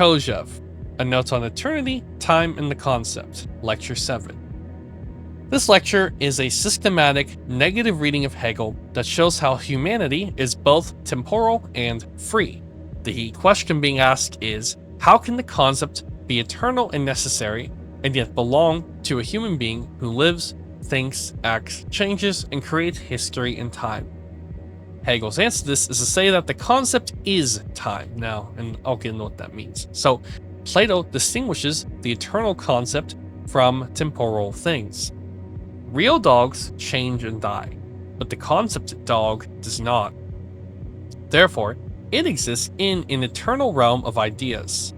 Kojeve, A Note on Eternity, Time and the Concept, Lecture 7. This lecture is a systematic, negative reading of Hegel that shows how humanity is both temporal and free. The question being asked is, how can the concept be eternal and necessary, and yet belong to a human being who lives, thinks, acts, changes, and creates history and time? Hegel's answer to this is to say that the concept is time. Now, and I'll get into what that means. So, Plato distinguishes the eternal concept from temporal things. Real dogs change and die, but the concept dog does not. Therefore, it exists in an eternal realm of ideas.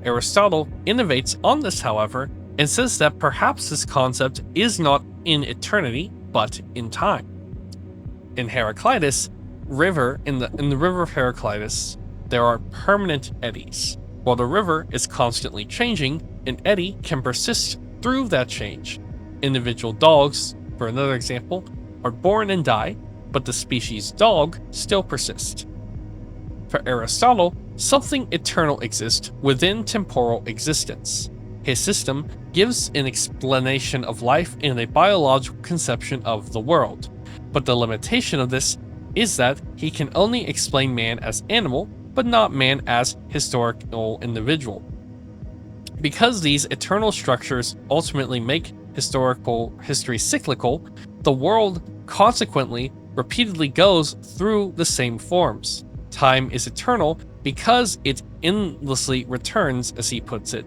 Aristotle innovates on this, however, and says that perhaps this concept is not in eternity, but in time. In Heraclitus, in the river of Heraclitus, there are permanent eddies. While the river is constantly changing, an eddy can persist through that change. Individual dogs, for another example, are born and die, but the species dog still persists. For Aristotle, something eternal exists within temporal existence. His system gives an explanation of life in a biological conception of the world, but the limitation of this is that he can only explain man as animal, but not man as historical individual. Because these eternal structures ultimately make history cyclical, the world consequently repeatedly goes through the same forms. Time is eternal because it endlessly returns, as he puts it.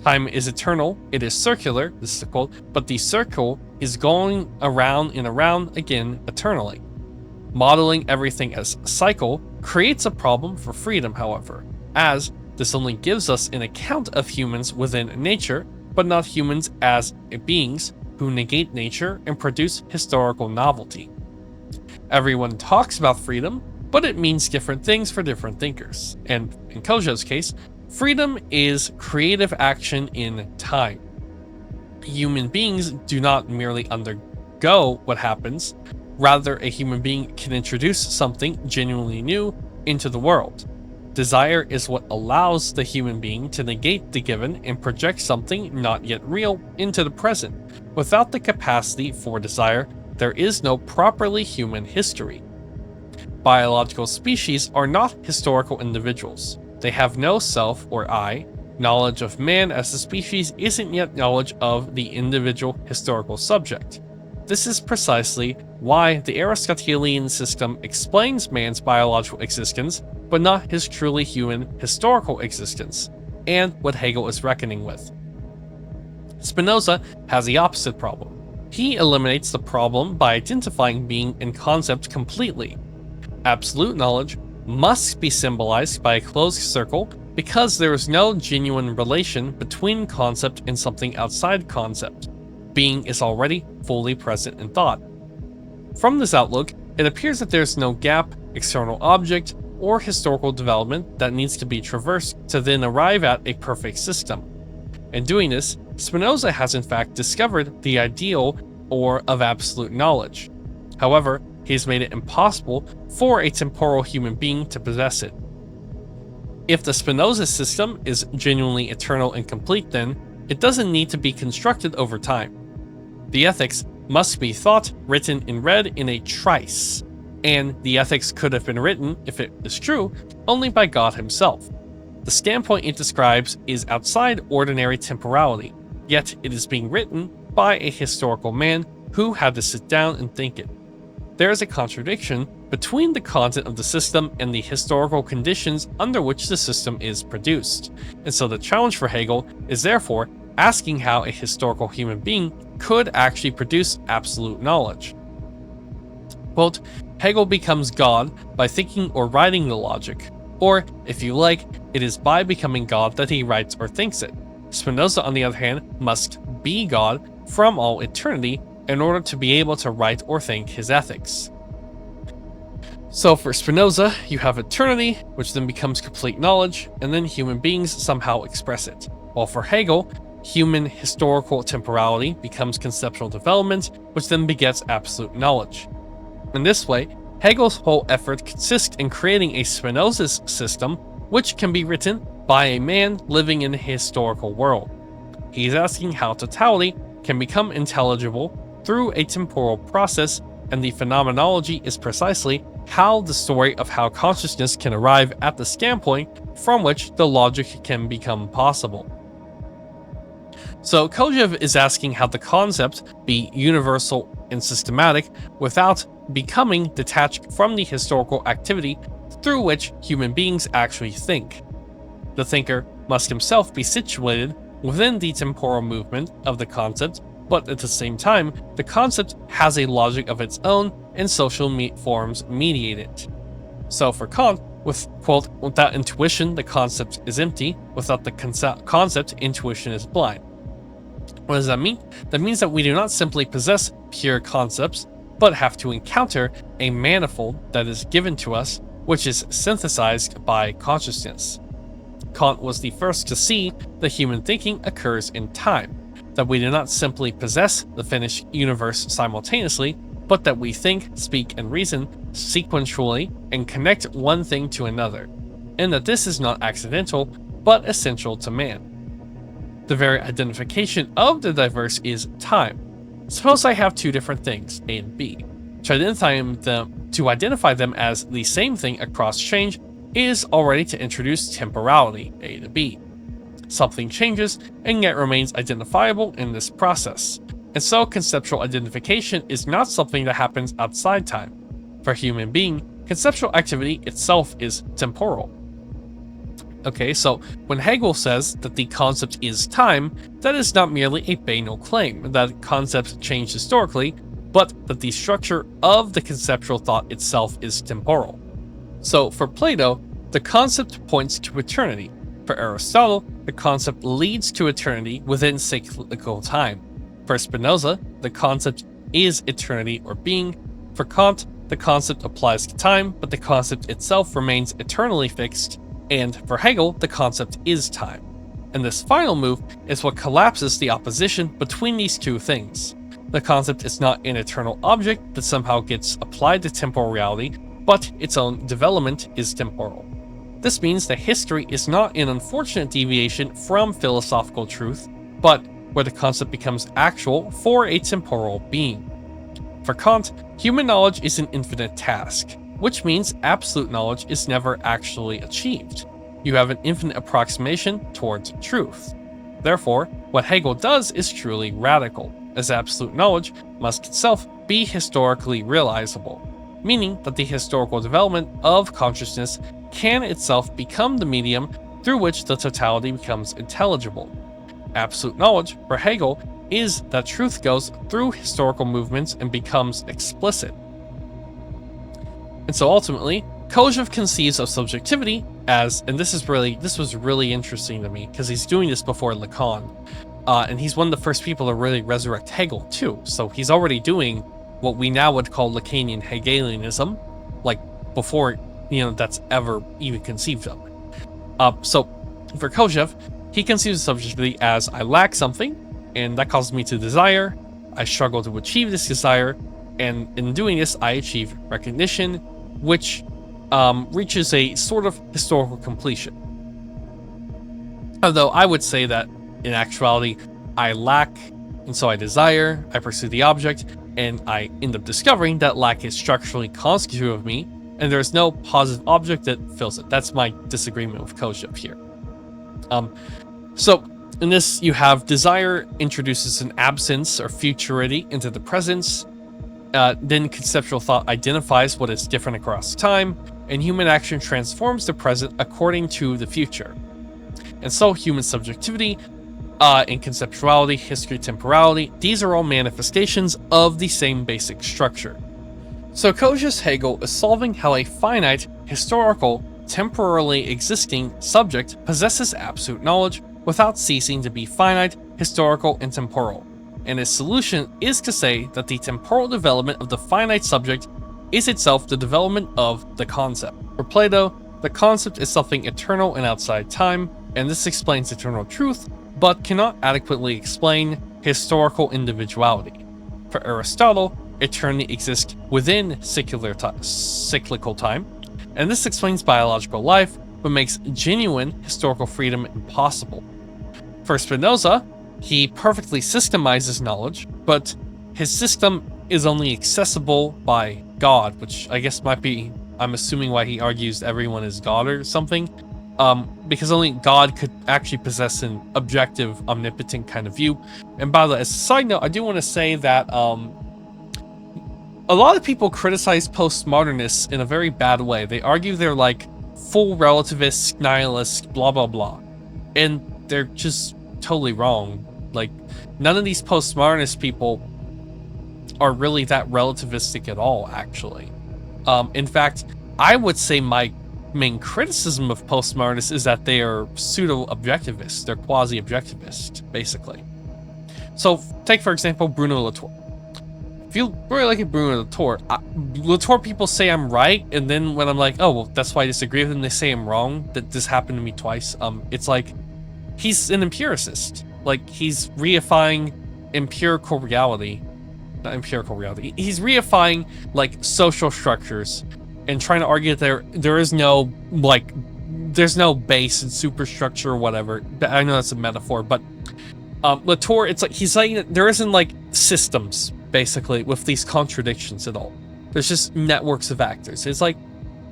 Time is eternal, it is circular, this is a quote, but the circle is going around and around again eternally. Modeling everything as a cycle creates a problem for freedom, however, as this only gives us an account of humans within nature, but not humans as beings who negate nature and produce historical novelty. Everyone talks about freedom, but it means different things for different thinkers, and in Kojeve's case, freedom is creative action in time. Human beings do not merely undergo what happens, rather a human being can introduce something genuinely new into the world. Desire is what allows the human being to negate the given and project something not yet real into the present. Without the capacity for desire, there is no properly human history. Biological species are not historical individuals. They have no self or I. Knowledge of man as a species isn't yet knowledge of the individual historical subject. This is precisely why the Aristotelian system explains man's biological existence, but not his truly human historical existence, and what Hegel is reckoning with. Spinoza has the opposite problem. He eliminates the problem by identifying being and concept completely. Absolute knowledge must be symbolized by a closed circle because there is no genuine relation between concept and something outside concept. Being is already fully present in thought. From this outlook, it appears that there is no gap, external object, or historical development that needs to be traversed to then arrive at a perfect system. In doing this, Spinoza has in fact discovered the ideal or of absolute knowledge. However, he has made it impossible for a temporal human being to possess it. If the Spinoza system is genuinely eternal and complete, then it doesn't need to be constructed over time. The ethics must be thought, written, and read in a trice, and the ethics could have been written, if it is true, only by God himself. The standpoint it describes is outside ordinary temporality, yet it is being written by a historical man who had to sit down and think it. There is a contradiction between the content of the system and the historical conditions under which the system is produced, and so the challenge for Hegel is therefore asking how a historical human being could actually produce absolute knowledge. Quote, Hegel becomes God by thinking or writing the logic, or, if you like, it is by becoming God that he writes or thinks it. Spinoza, on the other hand, must be God from all eternity in order to be able to write or think his ethics. So for Spinoza, you have eternity, which then becomes complete knowledge, and then human beings somehow express it. While for Hegel, human historical temporality becomes conceptual development, which then begets absolute knowledge. In this way, Hegel's whole effort consists in creating a Spinoza's system which can be written by a man living in a historical world. He's asking how totality can become intelligible through a temporal process, and the phenomenology is precisely how the story of how consciousness can arrive at the standpoint from which the logic can become possible. So Kojeve is asking how the concept be universal and systematic without becoming detached from the historical activity through which human beings actually think. The thinker must himself be situated within the temporal movement of the concept, but at the same time, the concept has a logic of its own and social forms mediate it. So for Kant, without intuition, the concept is empty. Without the concept, intuition is blind. What does that mean? That means that we do not simply possess pure concepts, but have to encounter a manifold that is given to us, which is synthesized by consciousness. Kant was the first to see that human thinking occurs in time, that we do not simply possess the finished universe simultaneously, but that we think, speak, and reason sequentially and connect one thing to another, and that this is not accidental, but essential to man. The very identification of the diverse is time. Suppose I have two different things, A and B. To identify them as the same thing across change is already to introduce temporality, A to B. Something changes and yet remains identifiable in this process. And so conceptual identification is not something that happens outside time. For a human being, conceptual activity itself is temporal. Okay, so when Hegel says that the concept is time, that is not merely a banal claim that concepts change historically, but that the structure of the conceptual thought itself is temporal. So for Plato, the concept points to eternity. For Aristotle, the concept leads to eternity within cyclical time. For Spinoza, the concept is eternity or being. For Kant, the concept applies to time, but the concept itself remains eternally fixed. And for Hegel, the concept is time. And this final move is what collapses the opposition between these two things. The concept is not an eternal object that somehow gets applied to temporal reality, but its own development is temporal. This means that history is not an unfortunate deviation from philosophical truth, but where the concept becomes actual for a temporal being. For Kant, human knowledge is an infinite task, which means absolute knowledge is never actually achieved. You have an infinite approximation towards truth. Therefore, what Hegel does is truly radical, as absolute knowledge must itself be historically realizable, meaning that the historical development of consciousness can itself become the medium through which the totality becomes intelligible. Absolute knowledge, for Hegel, is that truth goes through historical movements and becomes explicit. And so ultimately, Kojeve conceives of subjectivity as, and this was really interesting to me because he's doing this before Lacan, and he's one of the first people to really resurrect Hegel too. So he's already doing what we now would call Lacanian Hegelianism, like before that's ever even conceived of. So for Kojeve, he conceives of subjectivity as I lack something, and that causes me to desire. I struggle to achieve this desire, and in doing this, I achieve recognition, which reaches a sort of historical completion. Although I would say that in actuality, I lack, and so I desire, I pursue the object, and I end up discovering that lack is structurally constitutive of me, and there's no positive object that fills it. That's my disagreement with Kojeve here. So in this, you have desire introduces an absence or futurity into the presence. Then conceptual thought identifies what is different across time, and human action transforms the present according to the future. And so human subjectivity and conceptuality, history, temporality, these are all manifestations of the same basic structure. So Kojeve's Hegel is solving how a finite, historical, temporarily existing subject possesses absolute knowledge without ceasing to be finite, historical, and temporal. And his solution is to say that the temporal development of the finite subject is itself the development of the concept. For Plato, the concept is something eternal and outside time, and this explains eternal truth, but cannot adequately explain historical individuality. For Aristotle, eternity exists within cyclical time, and this explains biological life, but makes genuine historical freedom impossible. For Spinoza, he perfectly systemizes knowledge, but his system is only accessible by God, which I guess might be, I'm assuming, why he argues everyone is God or something. Because only God could actually possess an objective, omnipotent kind of view. And by the way, as a side note, I do want to say that a lot of people criticize postmodernists in a very bad way. They argue they're like full relativists, nihilists, blah blah blah, and they're just totally wrong. Like, none of these postmodernist people are really that relativistic at all, actually. In fact, I would say my main criticism of postmodernists is that they are pseudo-objectivists. They're quasi-objectivist, basically. So, take for example Bruno Latour. If you really look at Bruno Latour, Latour people say I'm right, and then when I'm like, oh, well, that's why I disagree with them, they say I'm wrong. That this happened to me twice. It's like, he's an empiricist. Like, he's reifying empirical reality. Not empirical reality. He's reifying, like, social structures and trying to argue that there is no, like, there's no base and superstructure or whatever. I know that's a metaphor, but Latour, it's like, he's saying that there isn't, like, systems, basically, with these contradictions at all. There's just networks of actors. It's like,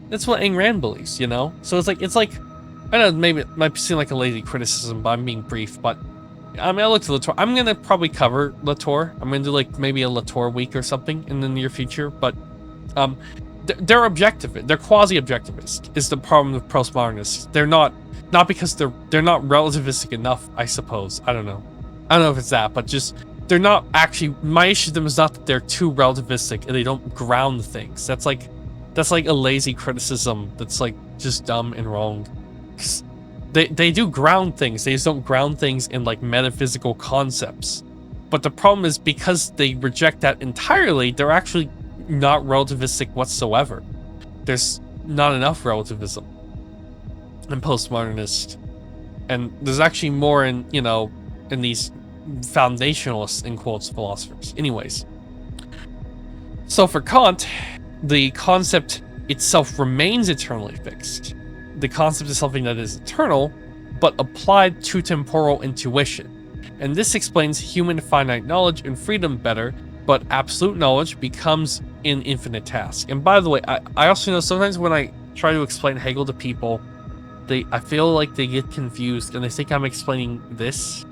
that's what Ayn Rand believes, you know? So it's like, I don't know, maybe it might seem like a lazy criticism, but I'm being brief, but I mean, I looked at Latour. I'm gonna probably cover Latour. I'm gonna do like maybe a Latour week or something in the near future, but they're objective. They're quasi-objectivist is the problem with postmodernists. They're not because they're not relativistic enough, I suppose. I don't know if it's that, but just they're not actually. My issue with them is not that they're too relativistic and they don't ground things. That's like a lazy criticism. That's like just dumb and wrong. They do ground things. They just don't ground things in like metaphysical concepts. But the problem is because they reject that entirely, they're actually not relativistic whatsoever. There's not enough relativism in postmodernist, and there's actually more in, you know, in these foundationalists, in quotes, philosophers. Anyways, so for Kant, the concept itself remains eternally fixed. The concept is something that is eternal, but applied to temporal intuition. And this explains human finite knowledge and freedom better, but absolute knowledge becomes an infinite task. And by the way, I also know sometimes when I try to explain Hegel to people, I feel like they get confused and they think I'm explaining this.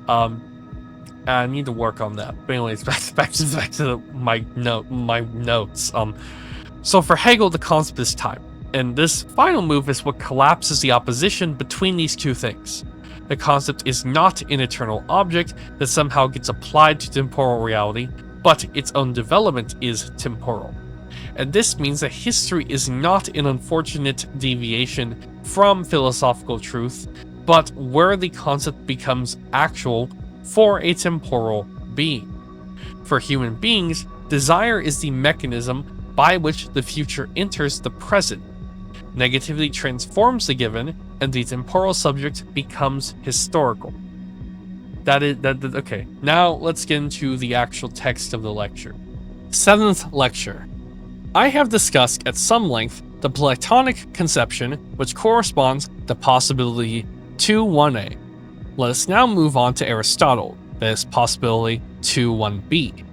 I need to work on that. But anyways, back to my notes. So for Hegel, the concept is time. And this final move is what collapses the opposition between these two things. The concept is not an eternal object that somehow gets applied to temporal reality, but its own development is temporal. And this means that history is not an unfortunate deviation from philosophical truth, but where the concept becomes actual for a temporal being. For human beings, desire is the mechanism by which the future enters the present. Negativity transforms the given, and the temporal subject becomes historical. Okay, now let's get into the actual text of the lecture. 7th lecture. I have discussed at some length the Platonic conception, which corresponds to possibility 2.1a. Let us now move on to Aristotle, that is possibility 2.1b.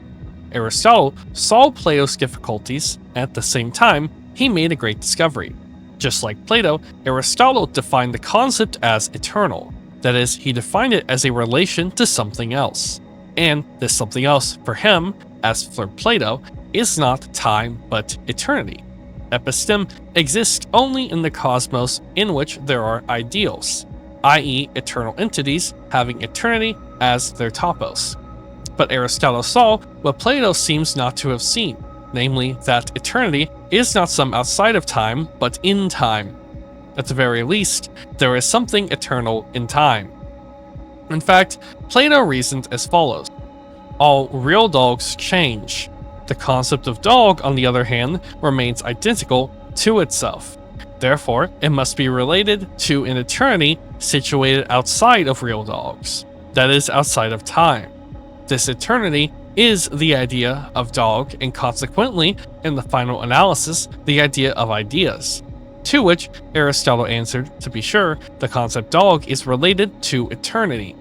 Aristotle solved Plato's difficulties, and at the same time, he made a great discovery. Just like Plato, Aristotle defined the concept as eternal. That is, he defined it as a relation to something else. And this something else, for him, as for Plato, is not time but eternity. Episteme exists only in the cosmos in which there are ideals, i.e. eternal entities having eternity as their topos. But Aristotle saw what Plato seems not to have seen, namely that eternity is not some outside of time, but in time. At the very least, there is something eternal in time. In fact, Plato reasoned as follows. All real dogs change. The concept of dog, on the other hand, remains identical to itself. Therefore, it must be related to an eternity situated outside of real dogs, that is, outside of time. This eternity is the idea of dog, and consequently, in the final analysis, the idea of ideas. To which Aristotle answered, to be sure, the concept dog is related to eternity.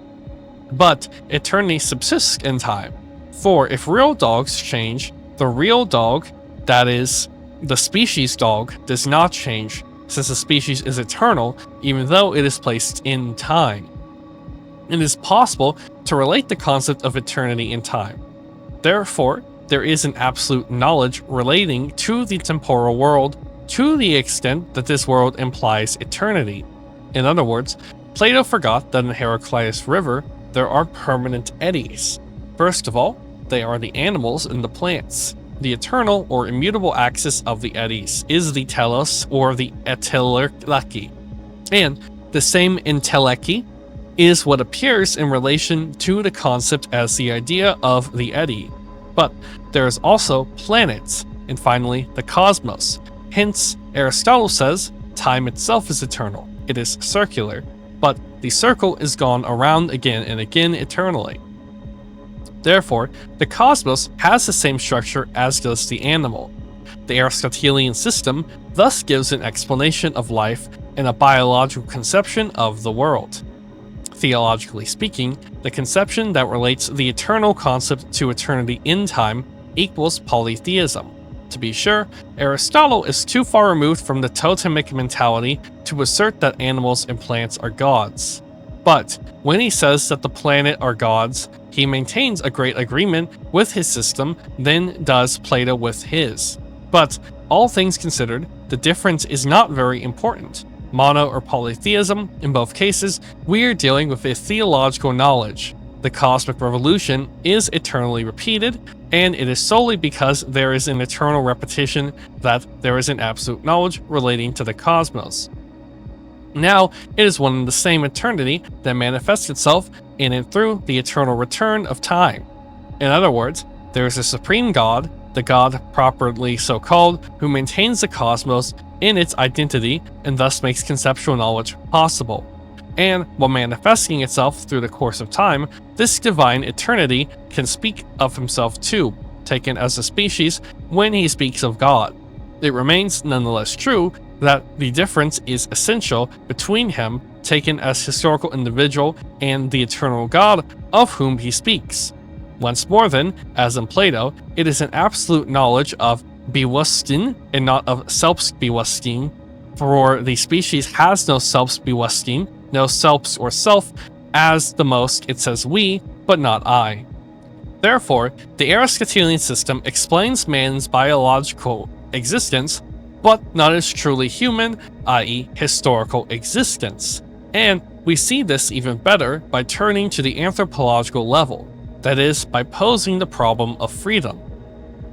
But eternity subsists in time. For if real dogs change, the real dog, that is, the species dog, does not change, since the species is eternal, even though it is placed in time. It is possible to relate the concept of eternity in time. Therefore, there is an absolute knowledge relating to the temporal world to the extent that this world implies eternity. In other words, Plato forgot that in Heraclius River there are permanent eddies. First of all, they are the animals and the plants. The eternal or immutable axis of the eddies is the telos or the entelechy. And the same entelechy is what appears in relation to the concept as the idea of the eddy. But there is also planets, and finally the cosmos. Hence, Aristotle says, time itself is eternal, it is circular, but the circle is gone around again and again eternally. Therefore, the cosmos has the same structure as does the animal. The Aristotelian system thus gives an explanation of life and a biological conception of the world. Theologically speaking, the conception that relates the eternal concept to eternity in time equals polytheism. To be sure, Aristotle is too far removed from the totemic mentality to assert that animals and plants are gods. But when he says that the planet are gods, he maintains a great agreement with his system than does Plato with his. But all things considered, the difference is not very important. Mono or polytheism, in both cases, we are dealing with a theological knowledge. The cosmic revolution is eternally repeated, and it is solely because there is an eternal repetition that there is an absolute knowledge relating to the cosmos. Now, it is one and the same eternity that manifests itself in and through the eternal return of time. In other words, there is a supreme God, the God properly so called, who maintains the cosmos in its identity and thus makes conceptual knowledge possible. And while manifesting itself through the course of time, this divine eternity can speak of himself too, taken as a species when he speaks of God. It remains nonetheless true that the difference is essential between him, taken as historical individual, and the eternal God of whom he speaks. Once more then, as in Plato, it is an absolute knowledge of Bewusstsein and not of Selbstbewusstsein, for the species has no Selbstbewusstsein, no selves or self, as the most it says we, but not I. Therefore, the Aristotelian system explains man's biological existence, but not as truly human, i.e. historical existence. And we see this even better by turning to the anthropological level, that is, by posing the problem of freedom.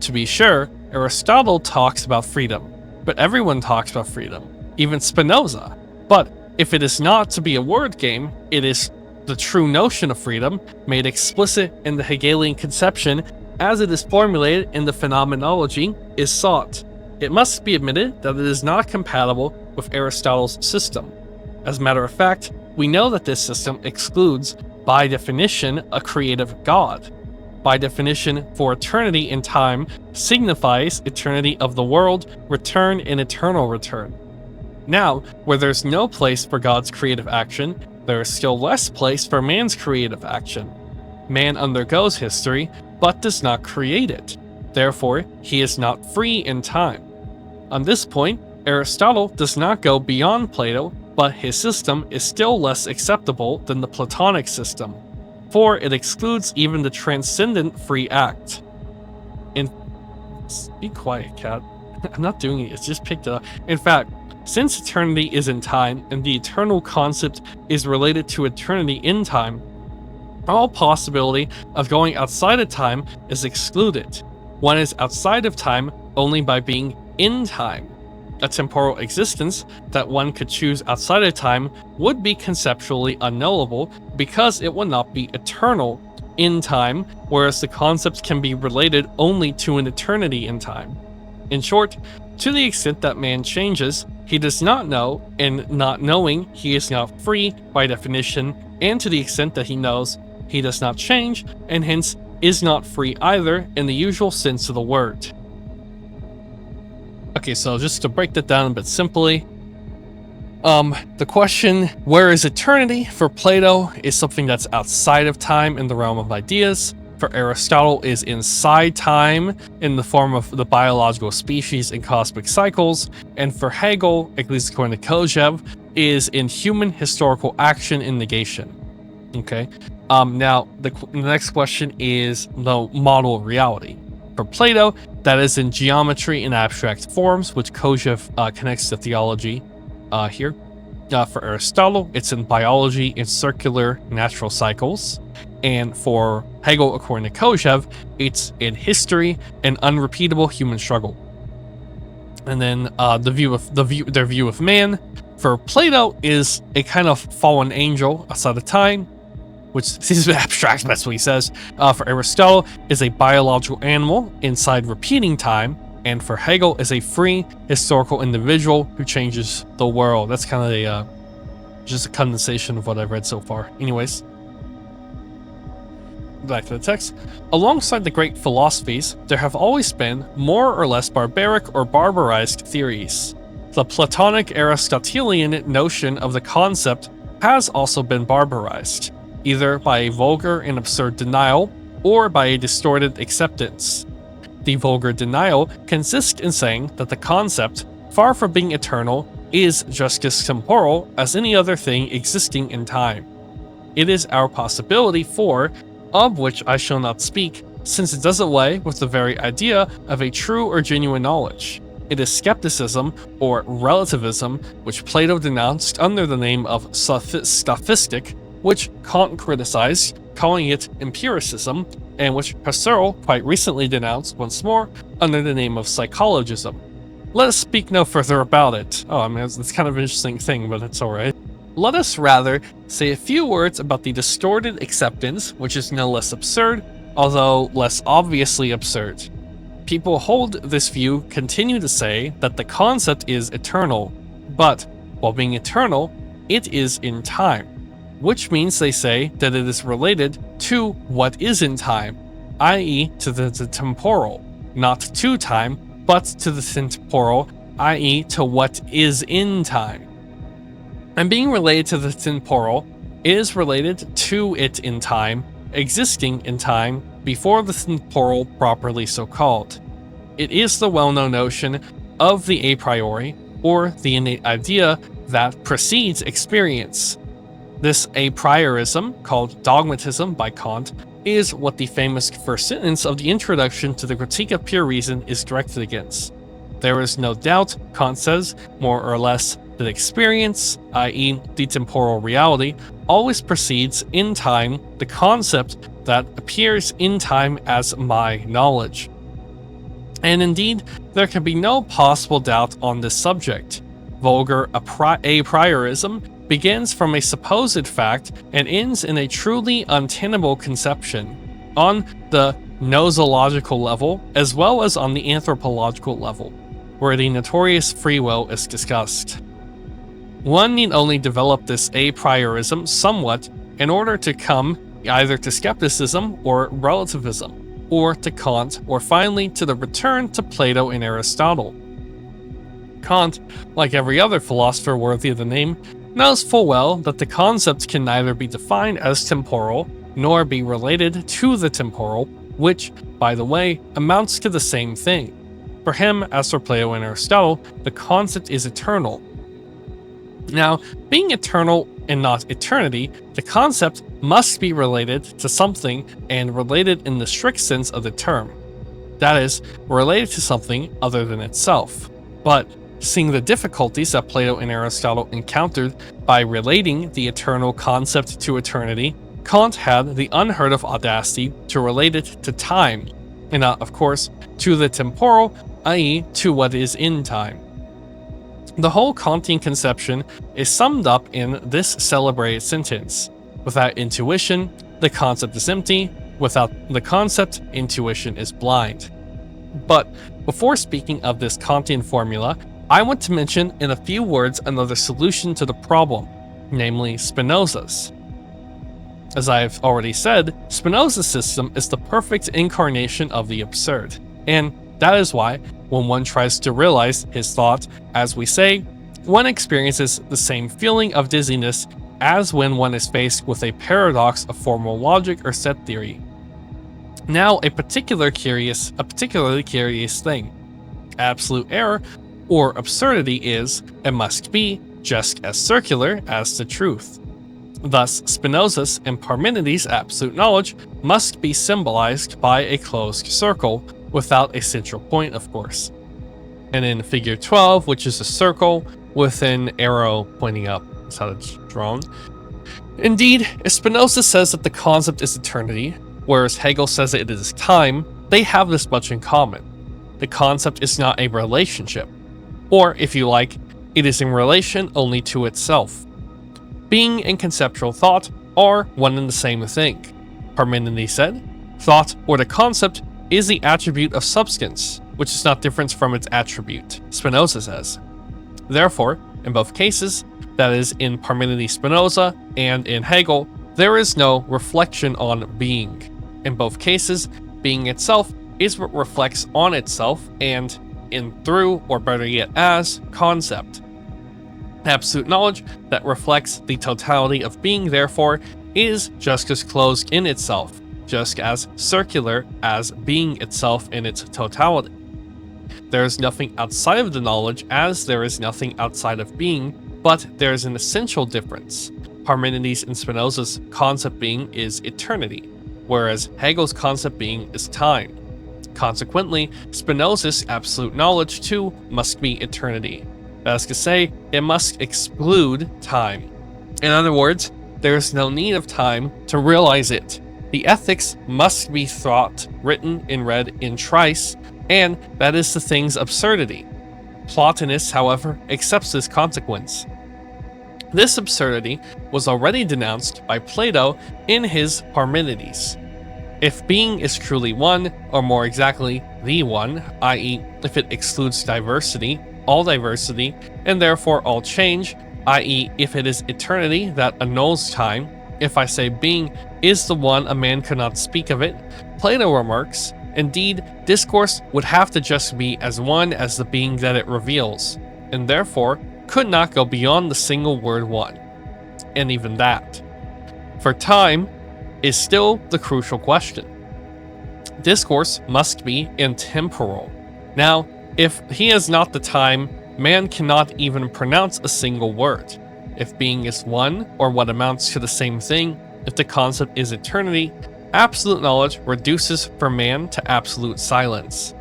To be sure, Aristotle talks about freedom, but everyone talks about freedom, even Spinoza. But if it is not to be a word game, it is the true notion of freedom made explicit in the Hegelian conception as it is formulated in the phenomenology is sought. It must be admitted that it is not compatible with Aristotle's system. As a matter of fact, we know that this system excludes, by definition, a creative God. By definition, for eternity in time signifies eternity of the world, return and eternal return. Now, where there's no place for God's creative action, there is still less place for man's creative action. Man undergoes history, but does not create it. Therefore, he is not free in time. On this point, Aristotle does not go beyond Plato, but his system is still less acceptable than the Platonic system, for it excludes even the transcendent free act. Be quiet, cat. I'm not doing it, it's just picked it up. In fact, since eternity is in time, and the eternal concept is related to eternity in time, all possibility of going outside of time is excluded. One is outside of time only by being in time. A temporal existence that one could choose outside of time would be conceptually unknowable because it would not be eternal in time, whereas the concept can be related only to an eternity in time. In short, to the extent that man changes, he does not know, and not knowing, he is not free by definition, and to the extent that he knows, he does not change, and hence is not free either in the usual sense of the word. Okay, so just to break that down a bit simply, The question, where is eternity, for Plato is something that's outside of time in the realm of ideas. For Aristotle is inside time in the form of the biological species and cosmic cycles. And for Hegel, at least according to Kojeve, is in human historical action in negation. Okay. Now the next question is the model of reality. For Plato, that is in geometry and abstract forms, which Kojeve connects to theology here. For Aristotle, it's in biology and circular natural cycles. And for Hegel, according to Kojeve, it's in history and unrepeatable human struggle. And then their view of man, for Plato, is a kind of fallen angel outside of time, which seems a bit abstract, that's what he says. For Aristotle, is a biological animal inside repeating time, and for Hegel, is a free historical individual who changes the world. That's kind of just a condensation of what I've read so far. Anyways, back to the text. Alongside the great philosophies, there have always been more or less barbaric or barbarized theories. The Platonic Aristotelian notion of the concept has also been barbarized, either by a vulgar and absurd denial or by a distorted acceptance. The vulgar denial consists in saying that the concept, far from being eternal, is just as temporal as any other thing existing in time. It is our possibility for, of which I shall not speak, since it does away with the very idea of a true or genuine knowledge. It is skepticism, or relativism, which Plato denounced under the name of sophistic, which Kant criticized, calling it empiricism, and which Husserl quite recently denounced once more under the name of psychologism. Let us speak no further about it. Oh, I mean, it's kind of an interesting thing, but it's alright. Let us rather say a few words about the distorted acceptance, which is no less absurd, although less obviously absurd. People hold this view continue to say that the concept is eternal, but, while being eternal, it is in time, which means they say that it is related to what is in time, i.e. to the temporal, not to time, but to the temporal, i.e. to what is in time. And being related to the temporal is related to it in time, existing in time before the temporal properly so called. It is the well-known notion of the a priori, or the innate idea that precedes experience. This a priorism, called dogmatism by Kant, is what the famous first sentence of the introduction to the Critique of Pure Reason is directed against. There is no doubt, Kant says, more or less, that experience, i.e. the temporal reality, always precedes in time the concept that appears in time as my knowledge. And indeed, there can be no possible doubt on this subject. Vulgar a priorism begins from a supposed fact and ends in a truly untenable conception, on the nosological level as well as on the anthropological level, where the notorious free will is discussed. One need only develop this a priorism somewhat in order to come either to skepticism or relativism, or to Kant, or finally to the return to Plato and Aristotle. Kant, like every other philosopher worthy of the name, knows full well that the concept can neither be defined as temporal, nor be related to the temporal, which, by the way, amounts to the same thing. For him, as for Plato and Aristotle, the concept is eternal. Now, being eternal and not eternity, the concept must be related to something, and related in the strict sense of the term. That is, related to something other than itself. But, seeing the difficulties that Plato and Aristotle encountered by relating the eternal concept to eternity, Kant had the unheard of audacity to relate it to time, and not, of course, to the temporal, i.e. to what is in time. The whole Kantian conception is summed up in this celebrated sentence: without intuition, the concept is empty; without the concept, intuition is blind. But before speaking of this Kantian formula, I want to mention in a few words another solution to the problem, namely Spinoza's. As I have already said, Spinoza's system is the perfect incarnation of the absurd, and that is why, when one tries to realize his thought, as we say, one experiences the same feeling of dizziness as when one is faced with a paradox of formal logic or set theory. Now, a particularly curious thing. Absolute error or absurdity is, and must be, just as circular as the truth. Thus, Spinoza's and Parmenides' absolute knowledge must be symbolized by a closed circle, without a central point, of course. And in figure 12, which is a circle with an arrow pointing up, that's how it's drawn. Indeed, if Spinoza says that the concept is eternity, whereas Hegel says that it is time, they have this much in common. The concept is not a relationship, or, if you like, it is in relation only to itself. Being and conceptual thought are one and the same thing. Parmenides said, thought, or the concept, is the attribute of substance, which is not different from its attribute, Spinoza says. Therefore, in both cases, that is, in Parmenides Spinoza and in Hegel, there is no reflection on being. In both cases, being itself is what reflects on itself and in through, or better yet as, concept. Absolute knowledge that reflects the totality of being, therefore, is just as closed in itself, just as circular as being itself in its totality. There is nothing outside of the knowledge as there is nothing outside of being, but there is an essential difference. Parmenides and Spinoza's concept being is eternity, whereas Hegel's concept being is time. Consequently, Spinoza's absolute knowledge too must be eternity. That is to say, it must exclude time. In other words, there is no need of time to realize it. The ethics must be thought, written, and read in trice, and that is the thing's absurdity. Plotinus, however, accepts this consequence. This absurdity was already denounced by Plato in his Parmenides. If being is truly one, or more exactly, the one, i.e., if it excludes diversity, and therefore all change, i.e., if it is eternity that annuls time, if I say being is the one, a man cannot speak of it, Plato remarks, indeed, discourse would have to just be as one as the being that it reveals, and therefore could not go beyond the single word one. And even that. For time is still the crucial question. Discourse must be intemporal. Now, if he has not the time, man cannot even pronounce a single word. If being is one, or what amounts to the same thing, if the concept is eternity, absolute knowledge reduces for man to absolute silence.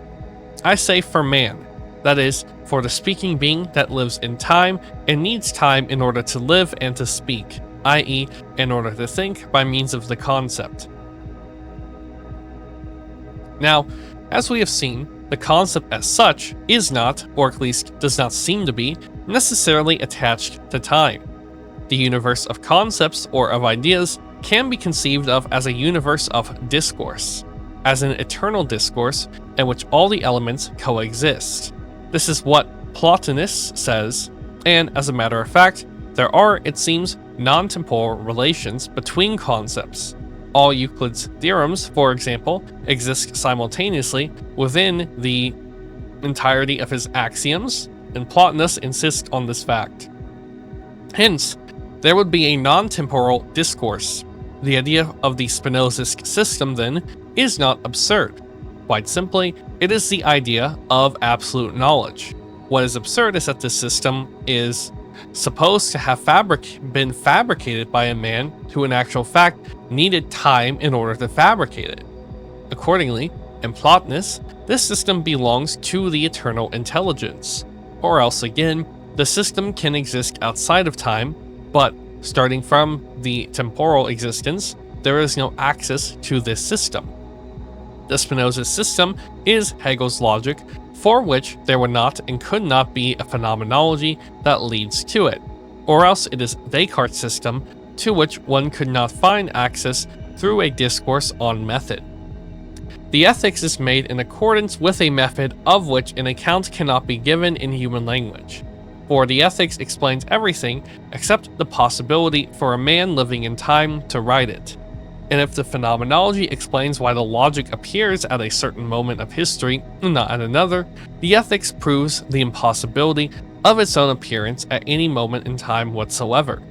I say for man, that is, for the speaking being that lives in time and needs time in order to live and to speak, i.e., in order to think by means of the concept. Now, as we have seen, the concept as such is not, or at least does not seem to be, necessarily attached to time. The universe of concepts or of ideas can be conceived of as a universe of discourse, as an eternal discourse in which all the elements coexist. This is what Plotinus says, and as a matter of fact, there are, it seems, non-temporal relations between concepts. All Euclid's theorems, for example, exist simultaneously within the entirety of his axioms, and Plotinus insists on this fact. Hence, there would be a non-temporal discourse. The idea of the Spinozist system, then, is not absurd. Quite simply, it is the idea of absolute knowledge. What is absurd is that this system is supposed to have been fabricated by a man who in actual fact needed time in order to fabricate it. Accordingly, in Plotinus, this system belongs to the eternal intelligence. Or else again, the system can exist outside of time, but starting from the temporal existence, there is no access to this system. The Spinoza system is Hegel's logic, for which there would not and could not be a phenomenology that leads to it, or else it is Descartes' system, to which one could not find access through a discourse on method. The ethics is made in accordance with a method of which an account cannot be given in human language, for the ethics explains everything except the possibility for a man living in time to write it. And if the phenomenology explains why the logic appears at a certain moment of history and not at another, the ethics proves the impossibility of its own appearance at any moment in time whatsoever.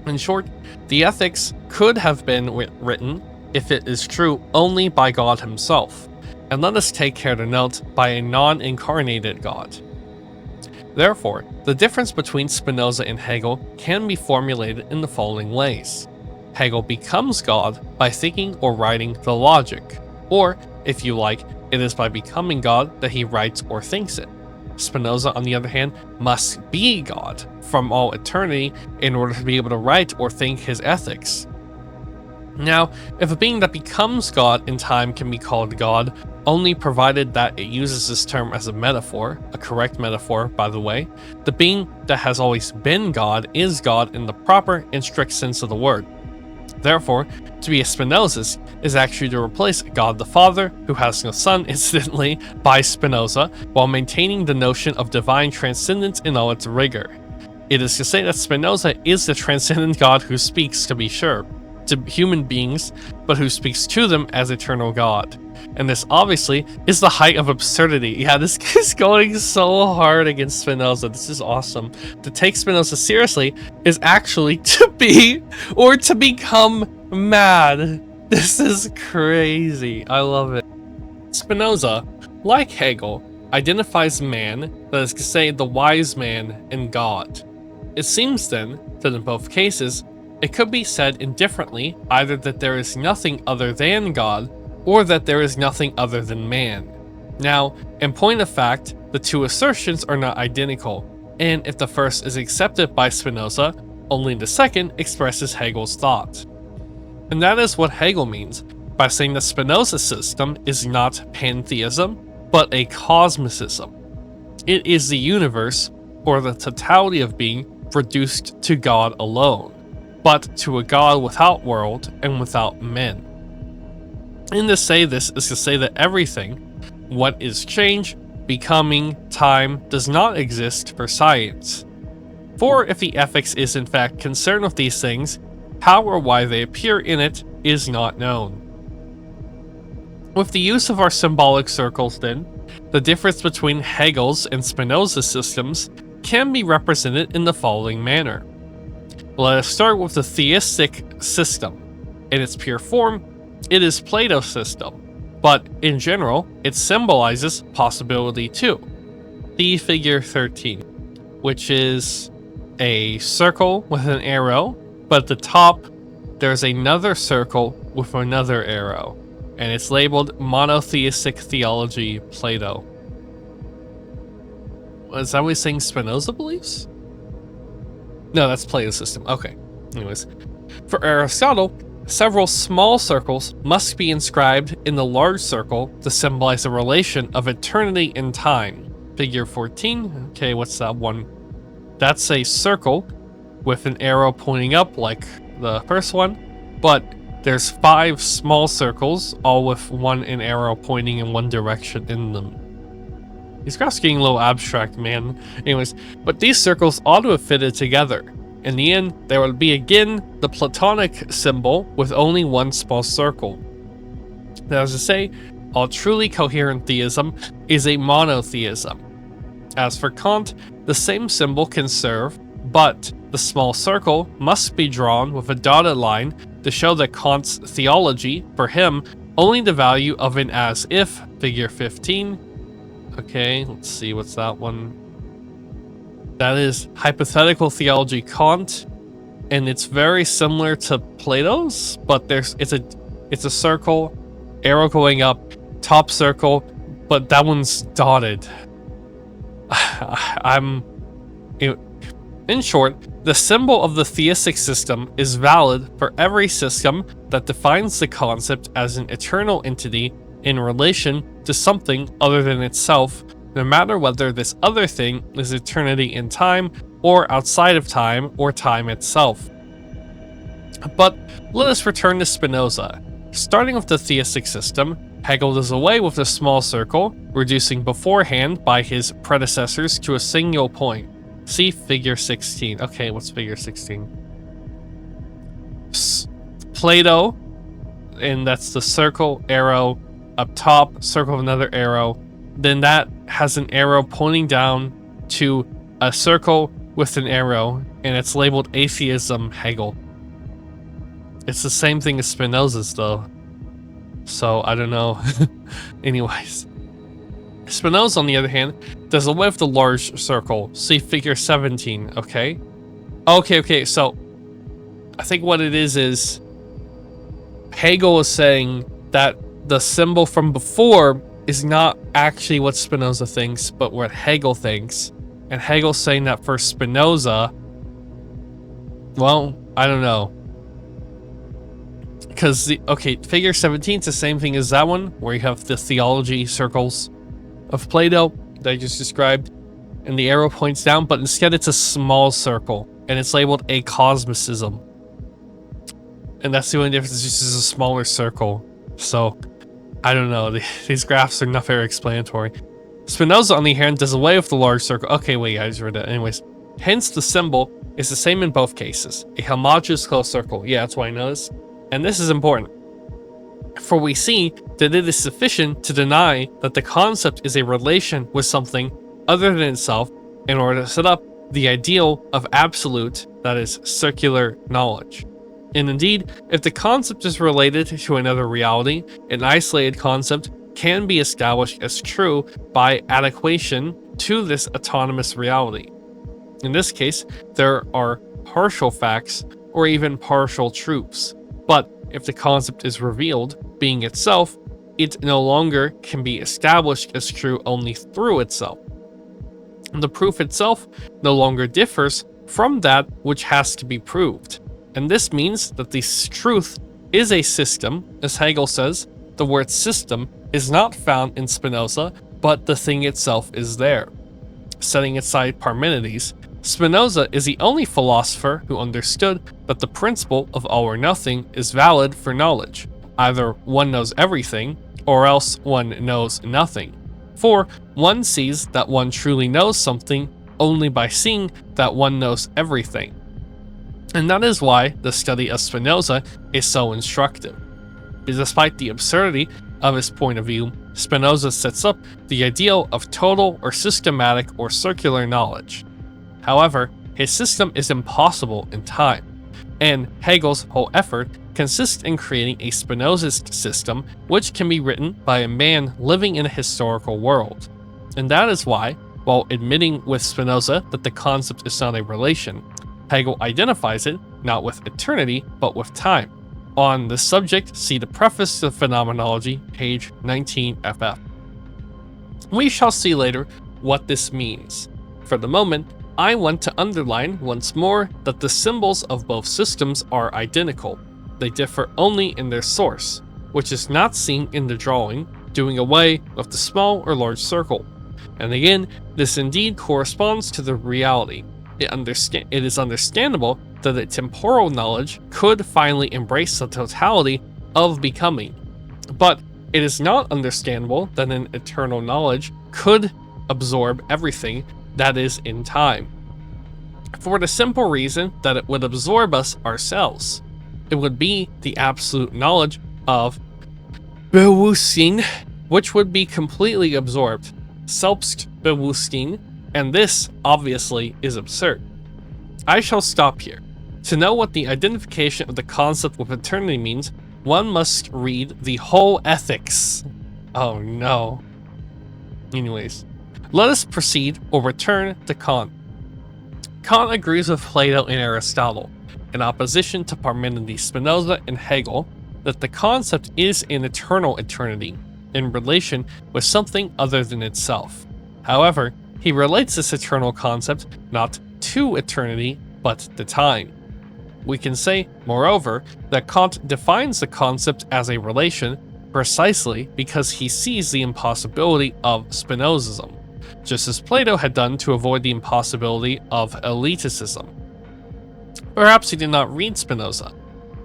In short, the ethics could have been written, if it is true, only by God himself, and let us take care to note, by a non-incarnated God. Therefore, the difference between Spinoza and Hegel can be formulated in the following ways. Hegel becomes God by thinking or writing the logic, or, if you like, it is by becoming God that he writes or thinks it. Spinoza, on the other hand, must be God from all eternity in order to be able to write or think his ethics. Now, if a being that becomes God in time can be called God, only provided that it uses this term as a metaphor, a correct metaphor, by the way, the being that has always been God is God in the proper and strict sense of the word. Therefore, to be a Spinozist is actually to replace God the Father, who has no son, incidentally, by Spinoza, while maintaining the notion of divine transcendence in all its rigor. It is to say that Spinoza is the transcendent God who speaks, to be sure, to human beings, but who speaks to them as eternal God. And this obviously is the height of absurdity. Yeah, this is going so hard against Spinoza. This is awesome. To take Spinoza seriously is actually to be or to become mad. This is crazy. I love it. Spinoza, like Hegel, identifies man, that is to say, the wise man, and God. It seems then that in both cases, it could be said indifferently either that there is nothing other than God, or that there is nothing other than man. Now, in point of fact, the two assertions are not identical, and if the first is accepted by Spinoza, only the second expresses Hegel's thought. And that is what Hegel means by saying that Spinoza's system is not pantheism, but a cosmicism. It is the universe, or the totality of being, reduced to God alone, but to a God without world and without men. And to say this is to say that everything, what is change, becoming, time, does not exist for science. For if the ethics is in fact concerned with these things, how or why they appear in it is not known. With the use of our symbolic circles, then, the difference between Hegel's and Spinoza's systems can be represented in the following manner. Let us start with the theistic system. In its pure form, it is Plato's system, but in general, it symbolizes possibility too. See figure 13, which is a circle with an arrow, but at the top, there's another circle with another arrow, and it's labeled Monotheistic Theology, Plato. Is that what he's saying Spinoza believes? No, that's Plato's system. Okay. Anyways, for Aristotle, several small circles must be inscribed in the large circle to symbolize a relation of eternity and time. Figure 14. Okay, what's that one? That's a circle with an arrow pointing up like the first one, but there's 5 small circles, all with an arrow pointing in one direction in them. These graphs getting a little abstract, man. Anyways, but these circles ought to have fitted together. In the end, there would be again the Platonic symbol with only one small circle. That is to say, all truly coherent theism is a monotheism. As for Kant, the same symbol can serve, but the small circle must be drawn with a dotted line to show that Kant's theology, for him, only the value of an as-if, figure 15. Okay, let's see, what's that one? That is hypothetical theology Kant, and it's very similar to Plato's, but it's a circle, arrow going up, top circle, but that one's dotted. In short, the symbol of the theistic system is valid for every system that defines the concept as an eternal entity in relation to something other than itself, no matter whether this other thing is eternity in time, or outside of time, or time itself. But let us return to Spinoza. Starting with the theistic system, Hegel does away with the small circle, reducing beforehand by his predecessors to a single point. See figure 16. Okay, what's figure 16? Plato, and that's the circle, arrow, up top, circle of another arrow. Then that has an arrow pointing down to a circle with an arrow, and it's labeled atheism Hegel. It's the same thing as Spinoza's though. So I don't know. Anyways. Spinoza, on the other hand, does away with the large circle. See figure 17, okay? Okay, so I think what it is Hegel is saying that the symbol from before is not actually what Spinoza thinks, but what Hegel thinks. And Hegel's saying that for Spinoza, well, I don't know. Because, figure 17 is the same thing as that one, where you have the theology circles of Plato that I just described, and the arrow points down, but instead it's a small circle, and it's labeled a cosmicism. And that's the only difference, it's just a smaller circle. So, I don't know, these graphs are not very explanatory. Spinoza, on the other hand, does away with the large circle. Okay, wait, I just read that. Anyways, hence the symbol is the same in both cases. A homogeneous closed circle. Yeah, that's why I know this. And this is important. For we see that it is sufficient to deny that the concept is a relation with something other than itself in order to set up the ideal of absolute, that is, circular knowledge. And indeed, if the concept is related to another reality, an isolated concept can be established as true by adequation to this autonomous reality. In this case, there are partial facts or even partial truths. But if the concept is revealed, being itself, it no longer can be established as true only through itself. The proof itself no longer differs from that which has to be proved. And this means that the truth is a system. As Hegel says, the word system is not found in Spinoza, but the thing itself is there. Setting aside Parmenides, Spinoza is the only philosopher who understood that the principle of all or nothing is valid for knowledge. Either one knows everything, or else one knows nothing. For one sees that one truly knows something only by seeing that one knows everything. And that is why the study of Spinoza is so instructive. Despite the absurdity of his point of view, Spinoza sets up the ideal of total or systematic or circular knowledge. However, his system is impossible in time, and Hegel's whole effort consists in creating a Spinozist system which can be written by a man living in a historical world. And that is why, while admitting with Spinoza that the concept is not a relation, Hegel identifies it not with eternity, but with time. On this subject, see the preface to Phenomenology, page 19 ff. We shall see later what this means. For the moment, I want to underline once more that the symbols of both systems are identical. They differ only in their source, which is not seen in the drawing, doing away with the small or large circle. And again, this indeed corresponds to the reality. It is understandable that a temporal knowledge could finally embrace the totality of becoming. But it is not understandable that an eternal knowledge could absorb everything that is in time. For the simple reason that it would absorb us ourselves. It would be the absolute knowledge of Bewusstsein, which would be completely absorbed. Selbstbewusstsein, and this, obviously, is absurd. I shall stop here. To know what the identification of the concept with eternity means, one must read the whole Ethics. Oh no. Anyways, let us proceed or return to Kant. Kant agrees with Plato and Aristotle, in opposition to Parmenides, Spinoza, and Hegel, that the concept is an eternal eternity, in relation with something other than itself. However, he relates this eternal concept not to eternity, but to time. We can say, moreover, that Kant defines the concept as a relation precisely because he sees the impossibility of Spinozism, just as Plato had done to avoid the impossibility of elitism. Perhaps he did not read Spinoza,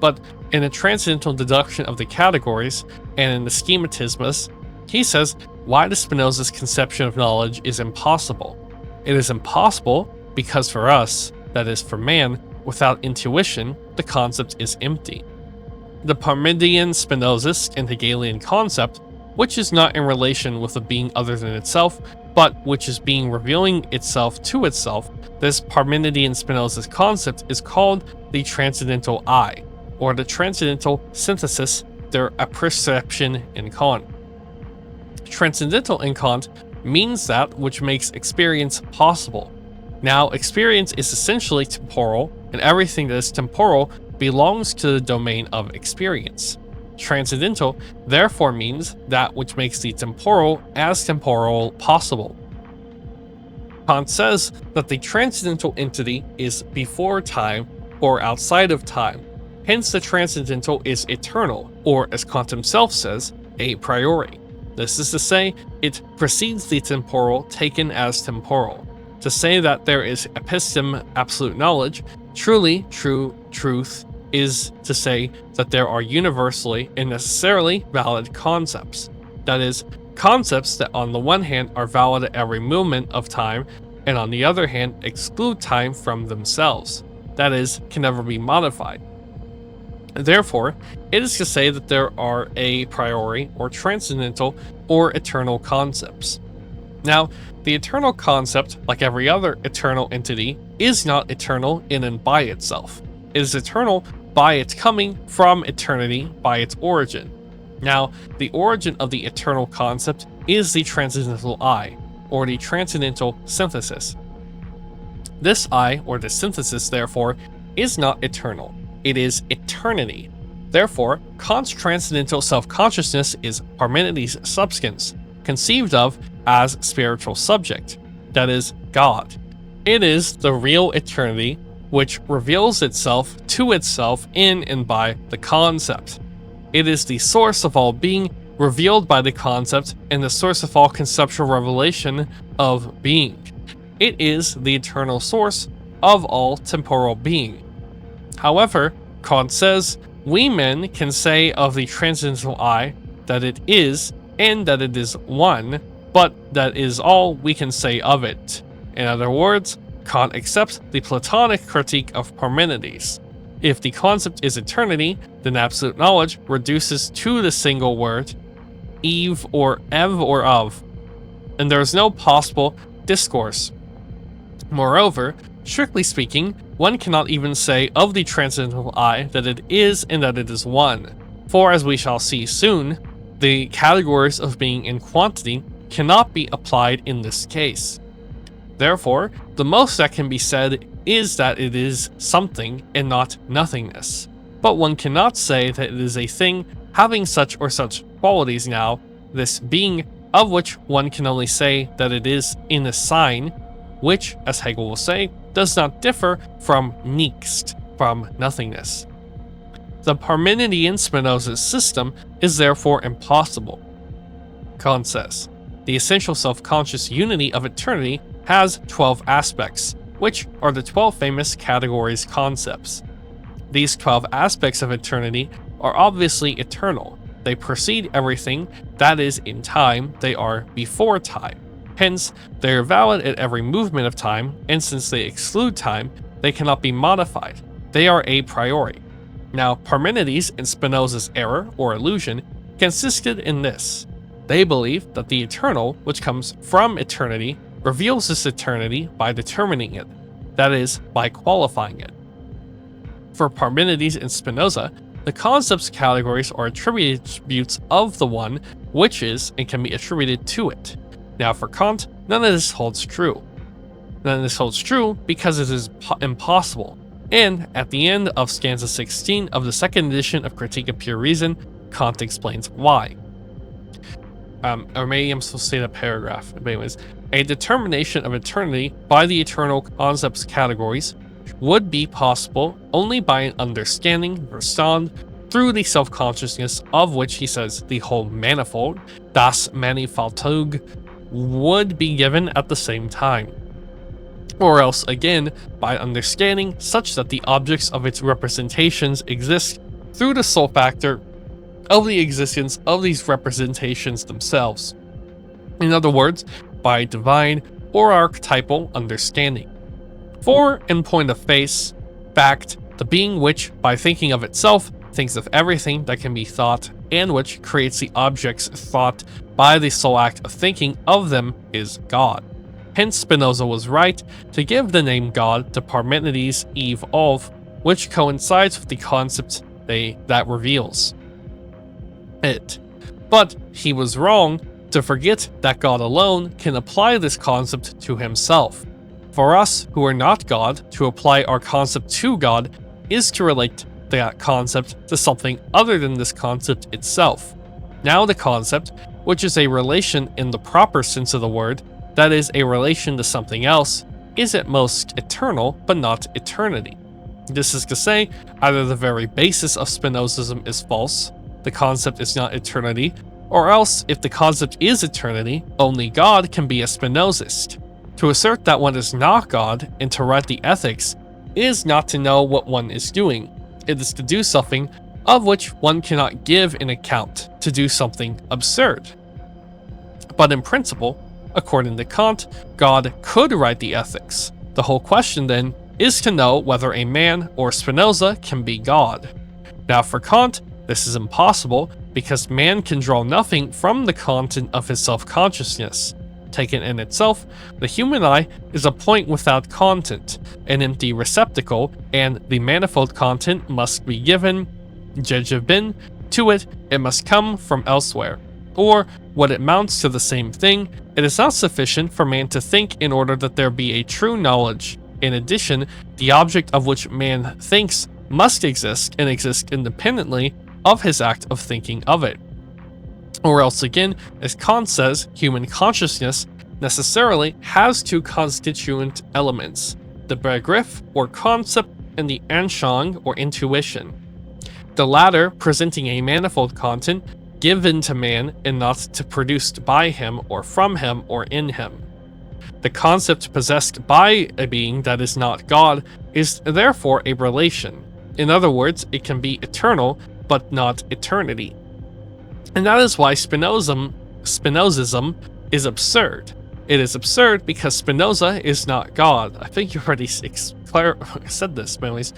but in a transcendental deduction of the categories and in the schematismus, he says why the Spinoza's conception of knowledge is impossible. It is impossible because for us, that is for man, without intuition, the concept is empty. The Parmenidean, Spinozist, and Hegelian concept, which is not in relation with a being other than itself, but which is being revealing itself to itself, this Parmenidean Spinoza's concept is called the transcendental I, or the transcendental synthesis, der Apperception in Kant. Transcendental in Kant means that which makes experience possible. Now, experience is essentially temporal, and everything that is temporal belongs to the domain of experience. Transcendental therefore means that which makes the temporal as temporal possible. Kant says that the transcendental entity is before time or outside of time. Hence, the transcendental is eternal, or as Kant himself says, a priori. This is to say, it precedes the temporal taken as temporal. To say that there is episteme, absolute knowledge, truly true truth, is to say that there are universally and necessarily valid concepts. That is, concepts that on the one hand are valid at every moment of time, and on the other hand exclude time from themselves. That is, can never be modified. Therefore, it is to say that there are a priori, or transcendental, or eternal concepts. Now, the eternal concept, like every other eternal entity, is not eternal in and by itself. It is eternal by its coming from eternity, by its origin. Now, the origin of the eternal concept is the transcendental I, or the transcendental synthesis. This I, or the synthesis, therefore, is not eternal. It is eternity. Therefore, Kant's transcendental self-consciousness is Parmenides' substance, conceived of as spiritual subject, that is, God. It is the real eternity which reveals itself to itself in and by the concept. It is the source of all being revealed by the concept and the source of all conceptual revelation of being. It is the eternal source of all temporal being. However, Kant says, we men can say of the transcendental I that it is, and that it is one, but that is all we can say of it. In other words, Kant accepts the Platonic critique of Parmenides. If the concept is eternity, then absolute knowledge reduces to the single word, eve or ev or of, and there is no possible discourse. Moreover, strictly speaking, one cannot even say of the transcendental I that it is and that it is one, for as we shall see soon, the categories of being and quantity cannot be applied in this case. Therefore, the most that can be said is that it is something and not nothingness. But one cannot say that it is a thing having such or such qualities now, this being of which one can only say that it is in a sign, which, as Hegel will say, does not differ from nichts, from nothingness. The Parmenidean Spinoza's system is therefore impossible. Kant says, the essential self-conscious unity of eternity has 12 aspects, which are the 12 famous categories concepts. These 12 aspects of eternity are obviously eternal. They precede everything, that is, in time, they are before time. Hence, they are valid at every movement of time, and since they exclude time, they cannot be modified. They are a priori. Now, Parmenides and Spinoza's error, or illusion, consisted in this. They believe that the eternal, which comes from eternity, reveals this eternity by determining it, that is, by qualifying it. For Parmenides and Spinoza, the concept's categories are attributes of the one which is and can be attributed to it. Now for Kant, none of this holds true. None of this holds true because it is impossible, and at the end of stanza 16 of the second edition of Critique of Pure Reason, Kant explains why. Or maybe I'm supposed to say the paragraph, but anyways, a determination of eternity by the eternal concept's categories would be possible only by an understanding, Verstand, through the self-consciousness of which he says the whole manifold, das Mannigfaltige, would be given at the same time. Or else, again, by understanding such that the objects of its representations exist through the sole factor of the existence of these representations themselves. In other words, by divine or archetypal understanding. For, in point of fact, the being which, by thinking of itself, thinks of everything that can be thought and which creates the objects thought by the sole act of thinking of them is God. Hence, Spinoza was right to give the name God to Parmenides' Eve of, which coincides with the concept that reveals it. But he was wrong to forget that God alone can apply this concept to himself. For us who are not God, to apply our concept to God is to relate that concept to something other than this concept itself. Now the concept, which is a relation in the proper sense of the word, that is, a relation to something else, is at most eternal, but not eternity. This is to say, either the very basis of Spinozism is false, the concept is not eternity, or else, if the concept is eternity, only God can be a Spinozist. To assert that one is not God and to write the ethics is not to know what one is doing. It is to do something of which one cannot give an account, to do something absurd. But in principle, according to Kant, God could write the ethics. The whole question then is to know whether a man or Spinoza can be God. Now for Kant, this is impossible because man can draw nothing from the content of his self-consciousness. Taken in itself, the human eye is a point without content, an empty receptacle, and the manifold content must be given, Kojeve, to it, it must come from elsewhere. Or, what it amounts to the same thing, it is not sufficient for man to think in order that there be a true knowledge. In addition, the object of which man thinks must exist and exist independently of his act of thinking of it. Or else again, as Kant says, human consciousness necessarily has two constituent elements, the Begriff or concept and the Anschauung or intuition. The latter presenting a manifold content given to man and not to produced by him or from him or in him. The concept possessed by a being that is not God is therefore a relation. In other words, it can be eternal but not eternity. And that is why Spinozism is absurd. It is absurd because Spinoza is not God. I think you already said this, anyways.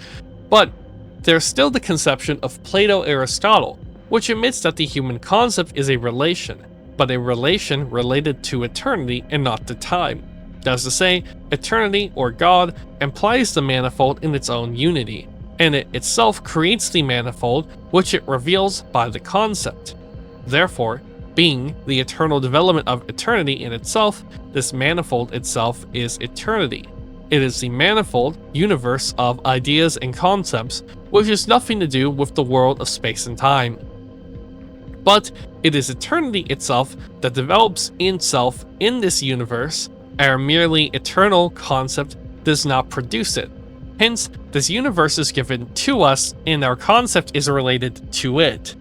But there's still the conception of Plato-Aristotle, which admits that the human concept is a relation, but a relation related to eternity and not to time. That is to say, eternity or God implies the manifold in its own unity, and it itself creates the manifold which it reveals by the concept. Therefore, being the eternal development of eternity in itself, this manifold itself is eternity. It is the manifold universe of ideas and concepts, which has nothing to do with the world of space and time. But it is eternity itself that develops itself in this universe. Our merely eternal concept does not produce it. Hence, this universe is given to us and our concept is related to it.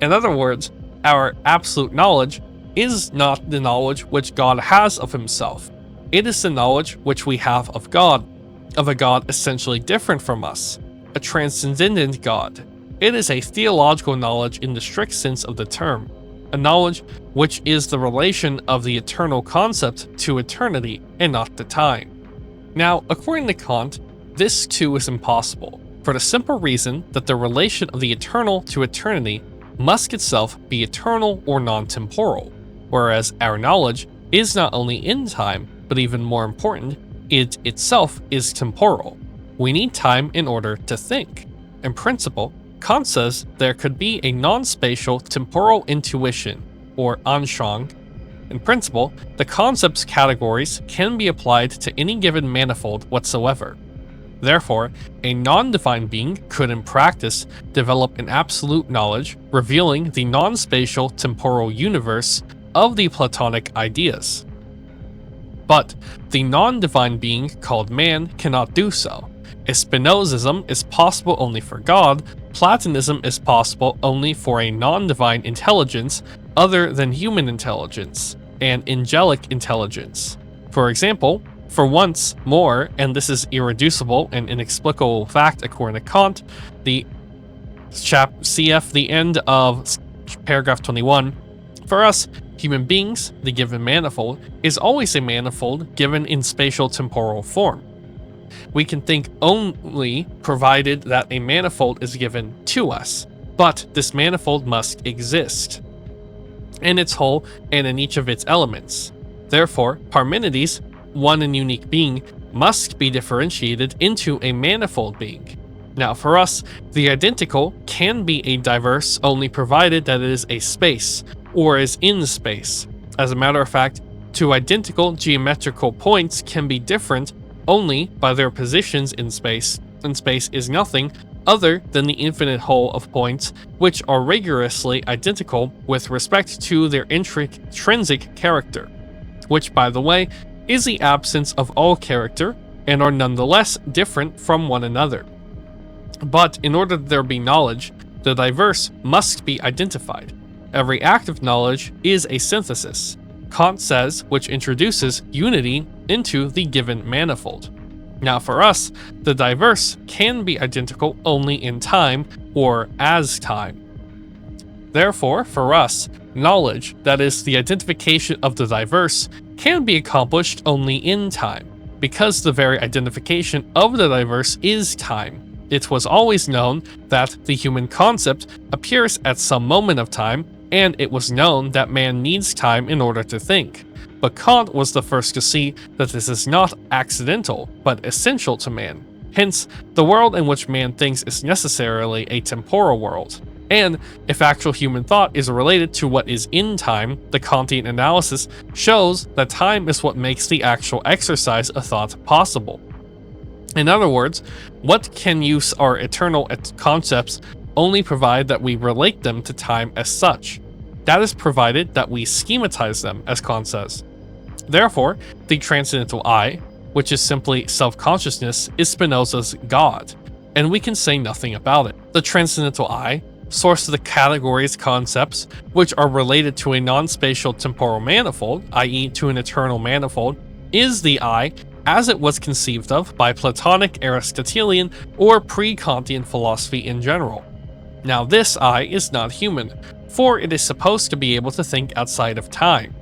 In other words, our absolute knowledge is not the knowledge which God has of himself. It is the knowledge which we have of a God essentially different from us, a transcendent God. It is a theological knowledge in the strict sense of the term, a knowledge which is the relation of the eternal concept to eternity and not to time. Now, according to Kant, this too is impossible, for the simple reason that the relation of the eternal to eternity must itself be eternal or non-temporal, whereas our knowledge is not only in time, but even more important, it itself is temporal. We need time in order to think. In principle, Kant says there could be a non-spatial temporal intuition, or Anschauung. In principle, the concept's categories can be applied to any given manifold whatsoever. Therefore, a non-divine being could in practice develop an absolute knowledge revealing the non-spatial temporal universe of the Platonic ideas. But the non-divine being called man cannot do so. If Spinozism is possible only for God, Platonism is possible only for a non-divine intelligence other than human intelligence, and angelic intelligence. For example, for once more, and this is irreducible and inexplicable fact according to Kant, the cf. The end of paragraph 21, for us, human beings, the given manifold, is always a manifold given in spatial temporal form. We can think only provided that a manifold is given to us. but this manifold must exist in its whole and in each of its elements. Therefore, Parmenides, one and unique being, must be differentiated into a manifold being. Now for us, the identical can be a diverse only provided that it is a space, or is in space. As a matter of fact, two identical geometrical points can be different only by their positions in space, and space is nothing other than the infinite whole of points which are rigorously identical with respect to their intrinsic character, which, by the way, is the absence of all character, and are nonetheless different from one another. But in order that there be knowledge, the diverse must be identified. Every act of knowledge is a synthesis, Kant says, which introduces unity into the given manifold. Now for us, the diverse can be identical only in time, or as time. Therefore, for us, knowledge, that is, the identification of the diverse, can be accomplished only in time, because the very identification of the diverse is time. It was always known that the human concept appears at some moment of time, and it was known that man needs time in order to think. But Kant was the first to see that this is not accidental, but essential to man. Hence, the world in which man thinks is necessarily a temporal world. And if actual human thought is related to what is in time, the Kantian analysis shows that time is what makes the actual exercise of thought possible. In other words, what can use our eternal concepts only provide that we relate them to time as such. That is provided that we schematize them, as Kant says. Therefore, the transcendental I, which is simply self-consciousness, is Spinoza's God, and we can say nothing about it. The transcendental I, source of the categories concepts which are related to a non-spatial temporal manifold, i.e. to an eternal manifold, is the I as it was conceived of by Platonic, Aristotelian, or pre-Kantian philosophy in general. Now this I is not human, for it is supposed to be able to think outside of time.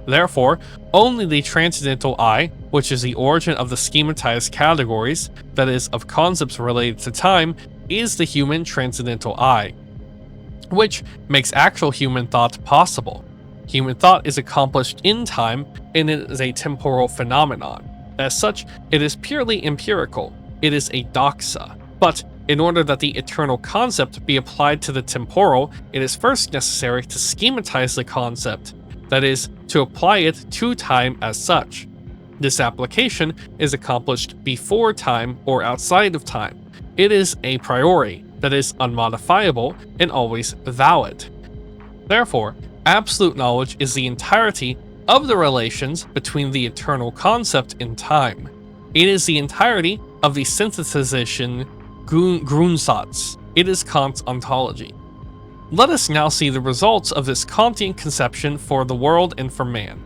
Therefore, only the transcendental I, which is the origin of the schematized categories, that is, of concepts related to time, is the human transcendental I, which makes actual human thought possible. Human thought is accomplished in time, and it is a temporal phenomenon. As such, it is purely empirical. It is a doxa. But in order that the eternal concept be applied to the temporal, it is first necessary to schematize the concept, that is, to apply it to time as such. This application is accomplished before time or outside of time. It is a priori, that is unmodifiable and always valid. Therefore, absolute knowledge is the entirety of the relations between the eternal concept and time. It is the entirety of the synthesization Grundsatz. It is Kant's ontology. Let us now see the results of this Kantian conception for the world and for man.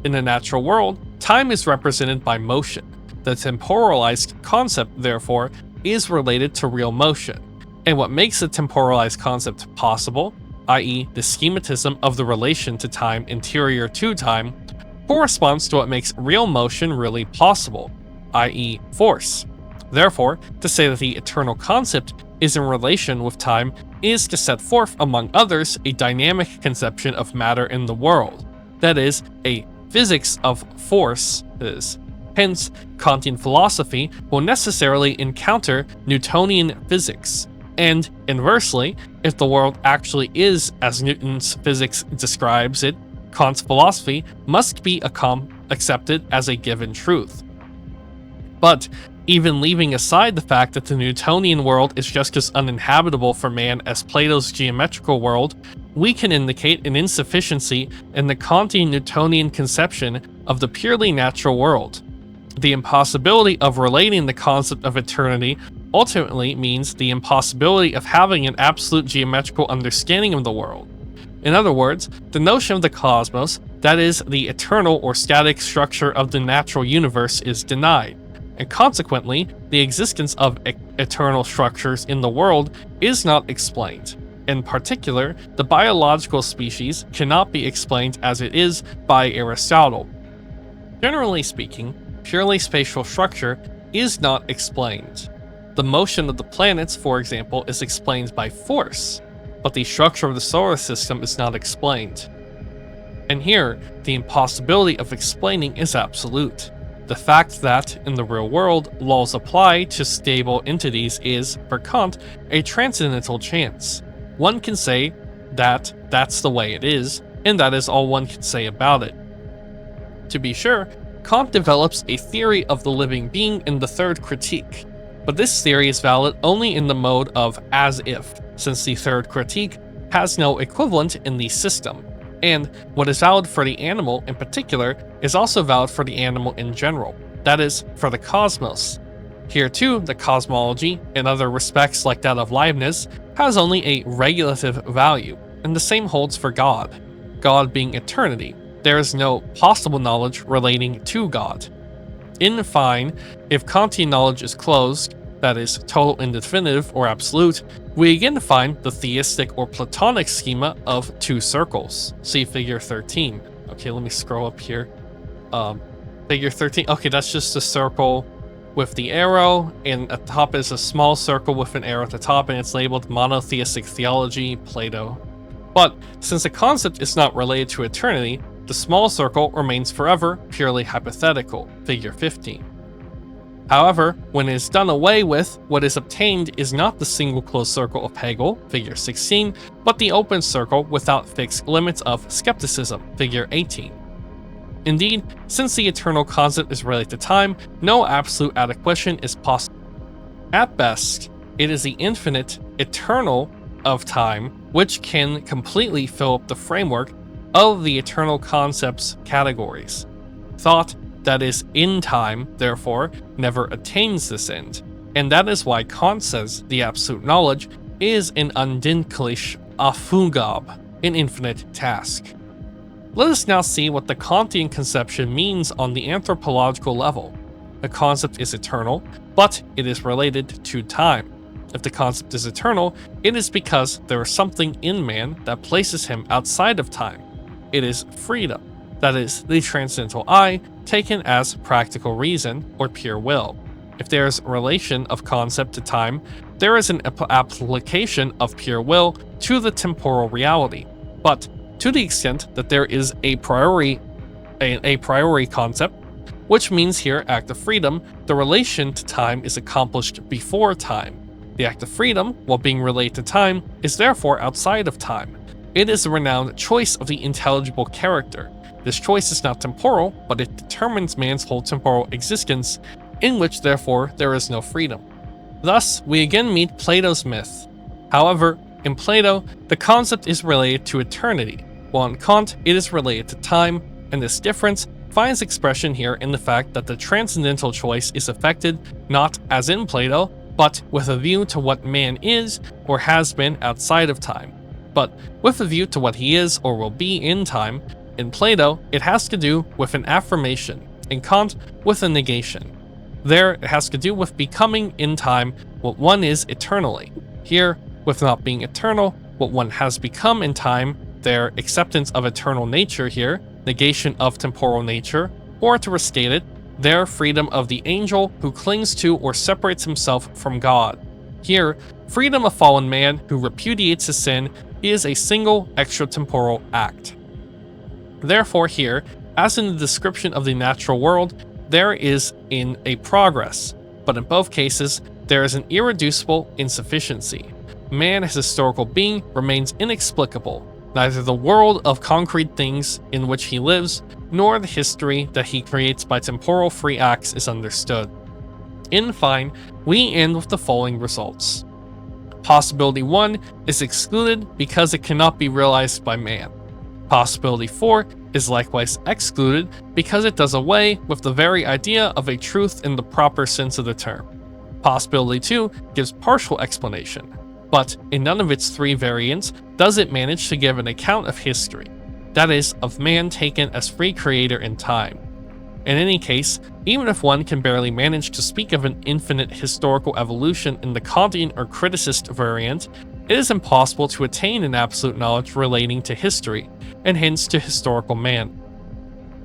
In the natural world, time is represented by motion. The temporalized concept, therefore, is related to real motion. And what makes the temporalized concept possible, i.e. the schematism of the relation to time interior to time, corresponds to what makes real motion really possible, i.e. force. Therefore, to say that the eternal concept is in relation with time is to set forth, among others, a dynamic conception of matter in the world, that is, a physics of force is. Hence, Kantian philosophy will necessarily encounter Newtonian physics. And inversely, if the world actually is as Newton's physics describes it, Kant's philosophy must be accepted as a given truth. But even leaving aside the fact that the Newtonian world is just as uninhabitable for man as Plato's geometrical world, we can indicate an insufficiency in the Kantian Newtonian conception of the purely natural world. The impossibility of relating the concept of eternity ultimately means the impossibility of having an absolute geometrical understanding of the world. In other words, the notion of the cosmos, that is, the eternal or static structure of the natural universe, is denied, and consequently, the existence of eternal structures in the world is not explained. In particular, the biological species cannot be explained as it is by Aristotle. Generally speaking, purely spatial structure is not explained. The motion of the planets, for example, is explained by force. but the structure of the solar system is not explained. And here, the impossibility of explaining is absolute. The fact that, in the real world, laws apply to stable entities is, for Kant, a transcendental chance. One can say that that's the way it is, and that is all one can say about it. To be sure, Kant develops a theory of the living being in the third critique, but this theory is valid only in the mode of as if, since the third critique has no equivalent in the system, and what is valid for the animal in particular is also valid for the animal in general, that is, for the cosmos. Here too, the cosmology, in other respects like that of Leibniz, has only a regulative value, and the same holds for God. God being eternity, there is no possible knowledge relating to God. In fine, if Kantian knowledge is closed, that is, total indefinitive or absolute, we again find the theistic or Platonic schema of two circles. See figure 13. Okay, let me scroll up here. Figure 13. Okay, that's just a circle with the arrow, and at the top is a small circle with an arrow at the top, and it's labeled monotheistic theology, Plato. But since the concept is not related to eternity, the small circle remains forever purely hypothetical, figure 15. However, when it is done away with, what is obtained is not the single closed circle of Hegel, figure 16, but the open circle without fixed limits of skepticism, figure 18. Indeed, since the eternal concept is related to time, no absolute adequation is possible. At best, it is the infinite, eternal of time which can completely fill up the framework of the eternal concept's categories. Thought that is in time, therefore, never attains this end, and that is why Kant says the absolute knowledge is an unendliche Aufgabe, an infinite task. Let us now see what the Kantian conception means on the anthropological level. The concept is eternal, but it is related to time. If the concept is eternal, it is because there is something in man that places him outside of time. It is freedom, that is, the transcendental I, taken as practical reason or pure will. If there is a relation of concept to time, there is an application of pure will to the temporal reality. But to the extent that there is a priori concept, which means here act of freedom, the relation to time is accomplished before time. The act of freedom, while being related to time, is therefore outside of time. It is the renowned choice of the intelligible character. This choice is not temporal, but it determines man's whole temporal existence, in which therefore there is no freedom. Thus, we again meet Plato's myth. However, in Plato, the concept is related to eternity, while in Kant it is related to time, and this difference finds expression here in the fact that the transcendental choice is effected not as in Plato, but with a view to what man is or has been outside of time, but with a view to what he is or will be in time. In Plato, it has to do with an affirmation, in Kant, with a negation. There, it has to do with becoming in time what one is eternally. Here, with not being eternal, what one has become in time, their acceptance of eternal nature here, negation of temporal nature, or to restate it, their freedom of the angel who clings to or separates himself from God. Here, freedom of fallen man who repudiates his sin is a single extratemporal act. Therefore here, as in the description of the natural world, there is in a progress, but in both cases, there is an irreducible insufficiency. Man as historical being remains inexplicable. Neither the world of concrete things in which he lives, nor the history that he creates by temporal free acts is understood. In fine, we end with the following results. Possibility 1 is excluded because it cannot be realized by man. Possibility 4 is likewise excluded because it does away with the very idea of a truth in the proper sense of the term. Possibility 2 gives partial explanation, but in none of its three variants does it manage to give an account of history, that is, of man taken as free creator in time. In any case, even if one can barely manage to speak of an infinite historical evolution in the Kantian or criticist variant, it is impossible to attain an absolute knowledge relating to history, and hence to historical man.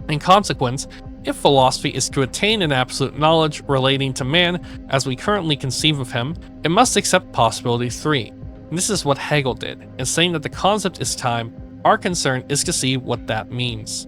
In consequence, if philosophy is to attain an absolute knowledge relating to man as we currently conceive of him, it must accept possibility 3. And this is what Hegel did. In saying that the concept is time, our concern is to see what that means.